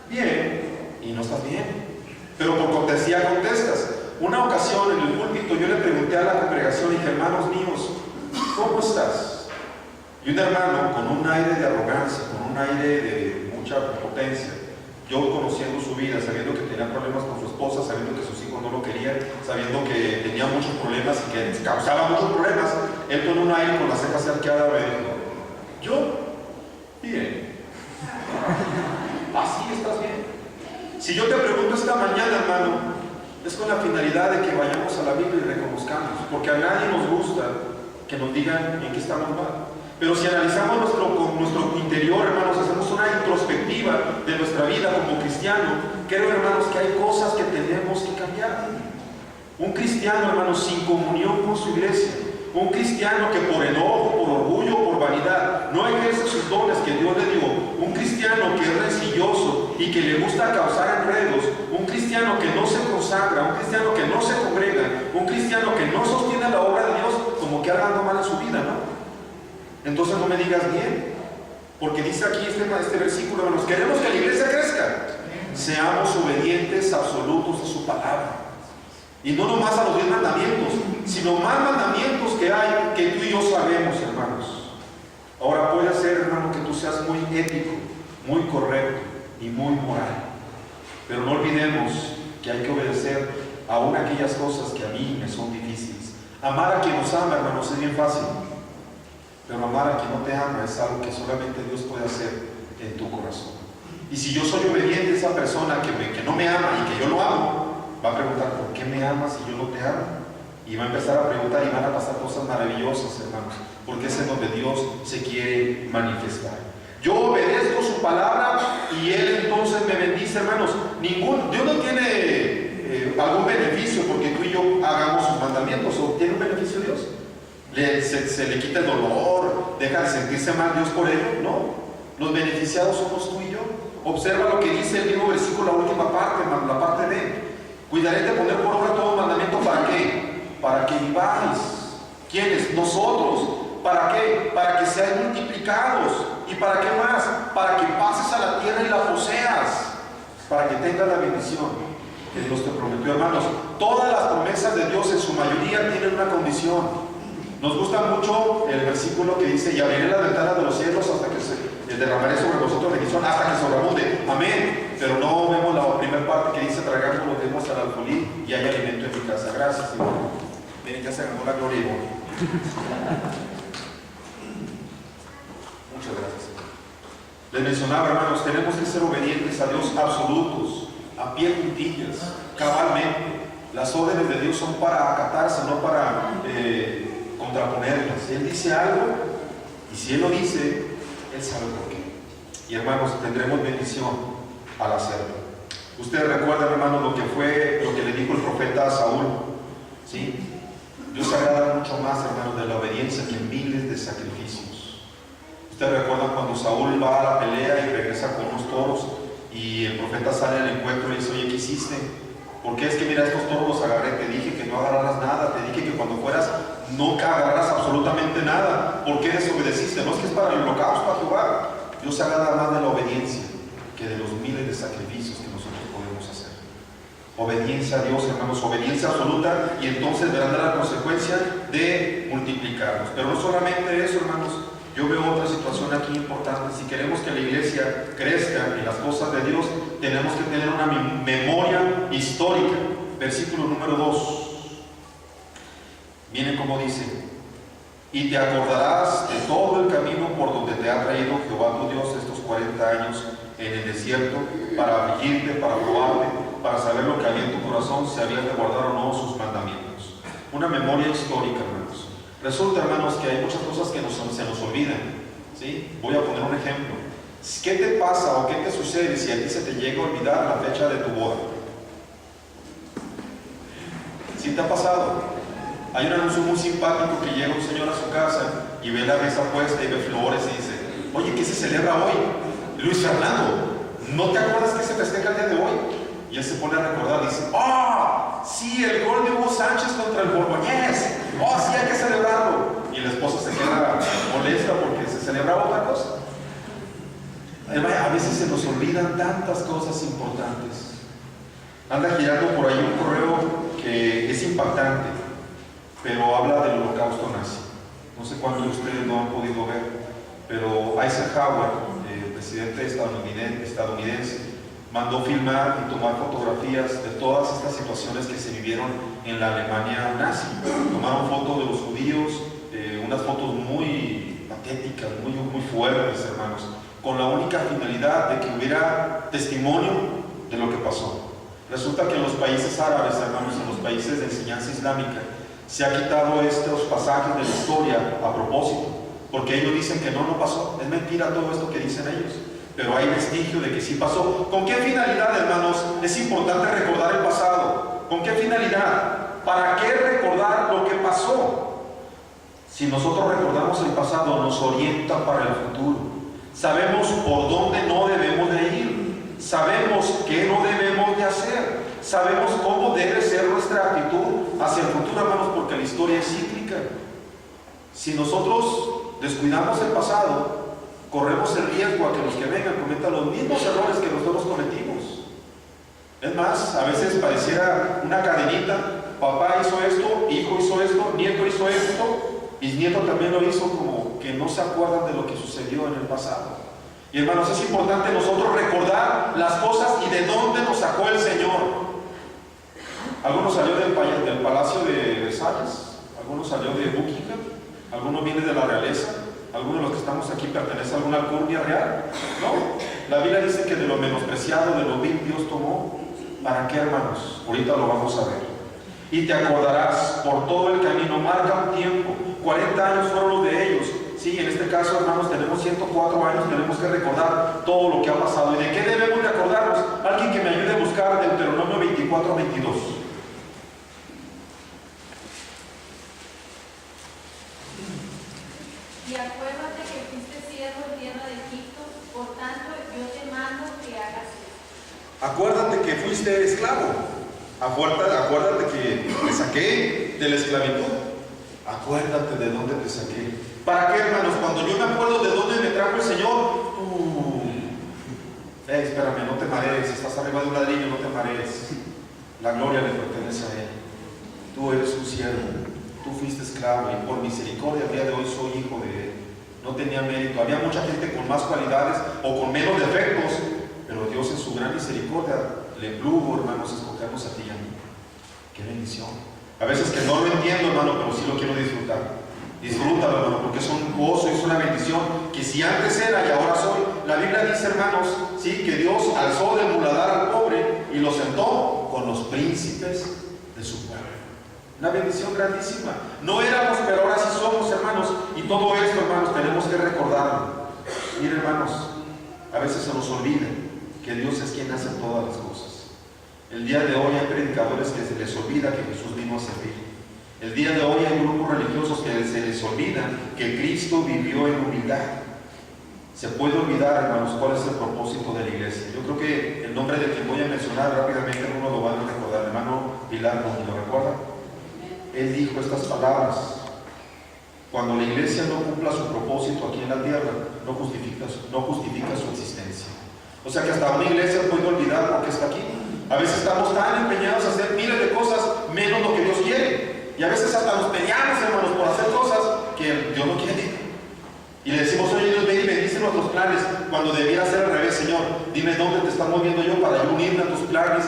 Bien, y no estás bien. Pero por cortesía contestas. Una ocasión en el púlpito yo le pregunté a la congregación y dije, hermanos míos, ¿cómo estás? Y un hermano con un aire de arrogancia, con un aire de mucha potencia, yo conociendo su vida, sabiendo que tenía problemas con su esposa, sabiendo que sus hijos no lo querían, sabiendo que tenía muchos problemas y que causaba muchos problemas, él con un aire, con la ceja arqueada, me dijo, yo, bien. Así estás bien. Si yo te pregunto esta mañana, hermano, es con la finalidad de que vayamos a la Biblia y reconozcamos, porque a nadie nos gusta que nos digan en qué estamos mal. Pero si analizamos nuestro interior, hermanos, hacemos una introspectiva de nuestra vida como cristiano, creo, hermanos, que hay cosas que tenemos que cambiar. Un cristiano, hermanos, sin comunión con su iglesia, un cristiano que por enojo, por orgullo, por vanidad, no ejerce sus dones que Dios le dio, un cristiano que es rencilloso y que le gusta causar enredos, un cristiano que no se consagra, un cristiano que no se congrega, un cristiano que no sostiene la obra de Dios, como que haga algo mal en su vida, ¿no? Entonces no me digas bien, porque dice aquí este versículo, hermanos, queremos que la iglesia crezca, seamos obedientes absolutos a su palabra. Y no nomás a los 10 mandamientos, sino más mandamientos que hay que tú y yo sabemos, hermanos. Ahora puede ser, hermano, que tú seas muy ético, muy correcto y muy moral. Pero no olvidemos que hay que obedecer aún aquellas cosas que a mí me son difíciles. Amar a quien nos ama, hermanos, es bien fácil. Pero amar a quien no te ama es algo que solamente Dios puede hacer en tu corazón. Y si yo soy obediente a esa persona que no me ama y que yo no amo, va a preguntar, ¿por qué me amas si yo no te amo? Y va a empezar a preguntar y van a pasar cosas maravillosas, hermanos, porque es en donde Dios se quiere manifestar. Yo obedezco su palabra y Él entonces me bendice, hermanos. Dios no tiene algún beneficio porque tú y yo hagamos sus mandamientos, o tiene un beneficio Dios. Se le quita el dolor, deja de sentirse mal Dios por ello, ¿no? Los beneficiados somos tú y yo. Observa lo que dice el mismo versículo, la última parte, la parte B. Cuidaré de poner por obra todo mandamiento, ¿para qué? Para que viváis. ¿Quiénes? Nosotros. ¿Para qué? Para que seáis multiplicados. ¿Y para qué más? Para que pases a la tierra y la poseas. Para que tengas la bendición que Dios te prometió, hermanos. Todas las promesas de Dios en su mayoría tienen una condición. Nos gusta mucho el versículo que dice, y abriré las ventanas de los cielos hasta que derramaré sobre vosotros bendición, hasta que sobreabunde. Amén. Pero no vemos la primera parte que dice, tragamos los demos al alfolí y hay alimento en mi casa. Gracias, Señor. Miren, ya se ganó la gloria y honor. Muchas gracias, Señor. Les mencionaba, hermanos, tenemos que ser obedientes a Dios absolutos, a pie juntillas, cabalmente. Las órdenes de Dios son para acatarse, no para contraponerlas. Si Él dice algo, y si Él lo dice, Él sabe por qué. Y hermanos, tendremos bendición al hacerlo. Ustedes recuerdan, hermanos, lo que le dijo el profeta a Saúl, ¿sí? Dios se agrada mucho más, hermanos, de la obediencia que miles de sacrificios. Ustedes recuerdan cuando Saúl va a la pelea y regresa con unos toros y el profeta sale al encuentro y dice, oye, ¿qué hiciste? Porque es que mira, estos toros los agarré, te dije que no agarraras nada, te dije que cuando fueras nunca agarraras absolutamente nada. ¿Por qué desobedeciste? No es que es para el holocausto, a Jehová. Dios se agrada más de la obediencia que de los miles de sacrificios que nosotros podemos hacer. Obediencia a Dios, hermanos, obediencia absoluta, y entonces verán la consecuencia de multiplicarnos. Pero no solamente eso, hermanos. Yo veo otra situación aquí importante. Si queremos que la iglesia crezca en las cosas de Dios, tenemos que tener una memoria histórica. Versículo número 2. Miren cómo dice: y te acordarás de todo el camino por donde te ha traído Jehová tu Dios estos 40 años en el desierto, para afligirte, para probarte, para saber lo que había en tu corazón, si habías de guardar o no sus mandamientos. Una memoria histórica, hermanos. Resulta, hermanos, que hay muchas cosas que se nos olvidan, ¿sí? Voy a poner un ejemplo. ¿Qué te pasa o qué te sucede si a ti se te llega a olvidar la fecha de tu boda? ¿Sí te ha pasado? Hay un anuncio muy simpático que llega un señor a su casa y ve la mesa puesta y ve flores y dice: oye, ¿qué se celebra hoy? Luis Fernando, ¿no te acuerdas que se festeja el día de hoy? Y él se pone a recordar y dice: ¡ah! Sí, el gol de Hugo Sánchez contra el Borgoñés. ¡Oh, sí, hay que celebrarlo! Y la esposa se queda molesta porque se celebraba otra cosa. A veces se nos olvidan tantas cosas importantes. Anda girando por ahí un correo que es impactante, pero habla del holocausto nazi. No sé cuántos de ustedes lo han podido ver, pero Eisenhower, el presidente estadounidense, mandó filmar y tomar fotografías de todas estas situaciones que se vivieron en la Alemania nazi. Tomaron fotos de los judíos, unas fotos muy patéticas, muy fuertes, hermanos, con la única finalidad de que hubiera testimonio de lo que pasó. Resulta que en los países árabes, hermanos, en los países de enseñanza islámica, se ha quitado estos pasajes de la historia a propósito, porque ellos dicen que no pasó. Es mentira todo esto que dicen ellos, pero hay vestigio de que sí pasó. ¿Con qué finalidad, hermanos? Es importante recordar el pasado. ¿Con qué finalidad? ¿Para qué recordar lo que pasó? Si nosotros recordamos el pasado, nos orienta para el futuro. Sabemos por dónde no debemos de ir. Sabemos qué no debemos de hacer. Sabemos cómo debe ser nuestra actitud hacia el futuro, hermanos, porque la historia es cíclica. Si nosotros descuidamos el pasado, corremos el riesgo a que los que vengan cometan los mismos errores que nosotros cometimos. Es más, a veces pareciera una cadenita: papá hizo esto, hijo hizo esto, nieto hizo esto, bisnieto también lo hizo, como que no se acuerdan de lo que sucedió en el pasado. Y hermanos, es importante nosotros recordar las cosas y de dónde nos sacó el Señor. Algunos salió del palacio de Versalles, algunos salió de Buckingham, algunos vienen de la realeza, algunos de los que estamos aquí pertenecen a alguna alcurnia real. No, la Biblia dice que de lo menospreciado, de lo vil, Dios tomó. ¿Para qué, hermanos? Ahorita lo vamos a ver. Y te acordarás por todo el camino, marca un tiempo. 40 años fueron los de ellos. Sí, en este caso, hermanos, tenemos 104 años, tenemos que recordar todo lo que ha pasado. ¿Y de qué debemos de acordarnos? Alguien que me ayude a buscar Deuteronomio 24-22. Y acuérdate que fuiste siervo en tierra de Egipto, por tanto yo te mando que hagas esto. Acuérdate que fuiste esclavo. Acuérdate que te saqué de la esclavitud. Acuérdate de dónde te saqué. ¿Para qué, hermanos? Cuando yo me acuerdo de dónde me trajo el Señor, espérame, no te marees. Estás arriba de un ladrillo, no te marees. La gloria le pertenece a Él. Tú eres un siervo. Tú fuiste esclavo y por misericordia el día de hoy soy hijo de Él. No tenía mérito. Había mucha gente con más cualidades o con menos defectos, pero Dios en su gran misericordia le plugo, hermanos, escogernos a ti y a mí. Qué bendición. A veces que no lo entiendo, hermano, pero sí lo quiero disfrutar. Disfrútalo, hermano, porque es un gozo, es una bendición que si antes era y ahora soy. La Biblia dice, hermanos, sí, que Dios alzó del muladar al pobre y lo sentó con los príncipes de su pueblo. Una bendición grandísima. No éramos, pero ahora sí somos, hermanos. Y todo esto, hermanos, tenemos que recordarlo. Miren, hermanos, a veces se nos olvida que Dios es quien hace todas las cosas. El día de hoy hay predicadores que se les olvida que Jesús vino a servir. El día de hoy hay grupos religiosos que se les olvida que Cristo vivió en humildad. Se puede olvidar, hermanos, cuál es el propósito de la iglesia. Yo creo que el nombre de quien voy a mencionar rápidamente, algunos lo van a recordar, hermano Pilar, ¿lo recuerda? Él dijo estas palabras: cuando la iglesia no cumpla su propósito aquí en la tierra, no justifica su existencia. O sea que hasta una iglesia puede olvidar por qué está aquí. A veces estamos tan empeñados a hacer miles de cosas menos lo que Dios quiere. Y a veces hasta nos peleamos, hermanos, por hacer cosas que Dios no quiere. Y le decimos: oye, Dios, ven y bendice nuestros planes, cuando debiera ser al revés. Señor, dime dónde te está moviendo yo para yo unirme a tus planes